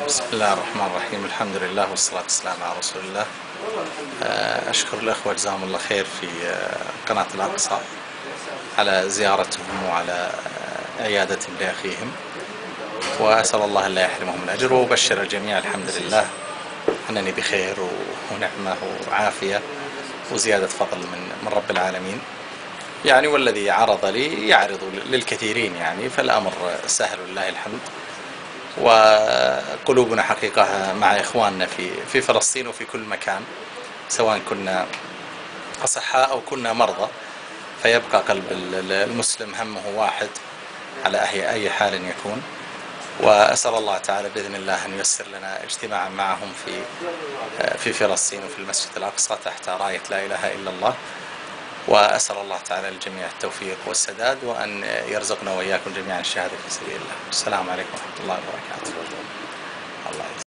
بسم الله الرحمن الرحيم. الحمد لله والصلاة والسلام على رسول الله. أشكر الأخوة جزاهم الله خير في قناة الأقصى على زيارتهم وعلى عيادتهم لأخيهم، وأسأل الله أن لا يحرمهم من أجر، وأبشر الجميع الحمد لله أنني بخير ونعمة وعافية وزيادة فضل من رب العالمين. يعني والذي عرض لي يعرض للكثيرين، يعني فالأمر سهل لله الحمد. وقلوبنا حقيقة مع إخواننا في فلسطين وفي كل مكان، سواء كنا أصحاء أو كنا مرضى، فيبقى قلب المسلم همه واحد على أي حال يكون. وأسأل الله تعالى بإذن الله أن ييسر لنا اجتماعا معهم في فلسطين وفي المسجد الأقصى تحت راية لا إله إلا الله. وأسأل الله تعالى للجميع التوفيق والسداد، وأن يرزقنا وإياكم جميعا الشهادة في سبيل الله. السلام عليكم ورحمة الله وبركاته. الله